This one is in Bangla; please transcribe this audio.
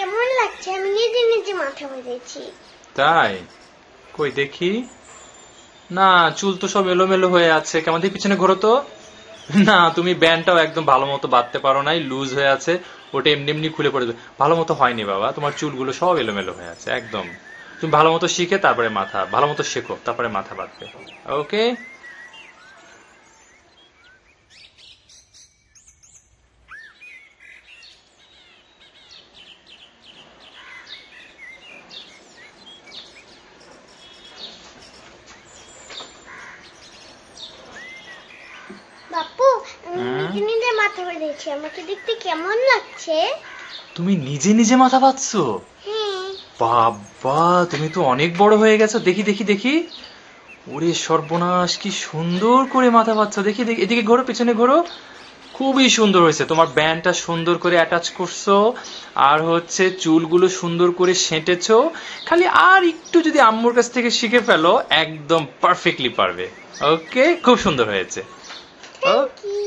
কেমন লাগছে? আমি নিজে নিজে মাথা বেঁধেছি। তাই? কই দেখি। না, চুল তো সব এলোমেলো হয়ে আছে। কেমন দেখি পিছনে ঘোরো তো। না, তুমি ব্যান্ডটাও একদম ভালো মতো বাঁধতে পারো নাই, লুজ হয়ে আছে। ওটা এমনি এমনি খুলে পড়ে যাবে। ভালো মতো হয়নি বাবা, তোমার চুলগুলো সব এলোমেলো হয়ে আছে একদম। তুমি ভালো মতো শিখে তারপরে মাথা, ভালো মতো শেখো তারপরে মাথা বাঁধবে। ওকে। বাপু, আমি নিজে নিজে মাথা বেঁধেছি। আমাকে দেখতে কেমন লাগছে? তুমি নিজে নিজে মাথা বাঁধছো? হ্যাঁ। বাবা, তুমি তো অনেক বড় হয়ে গেছো। দেখি দেখি দেখি। ওরে সর্বনাশ, কি সুন্দর করে মাথা বাঁধছো। দেখি দেখি, এদিকে ঘোরো, পিছনে ঘোরো। খুবই সুন্দর হয়েছে। তোমার ব্যান্ডটা সুন্দর করে অ্যাটাচ করছো, আর হচ্ছে চুলগুলো সুন্দর করে সেঁটেছো। খালি আর একটু যদি আম্মুর কাছ থেকে শিখে ফেলো, একদম পারফেক্টলি পারবে। ওকে, খুব সুন্দর হয়েছে। Thank you.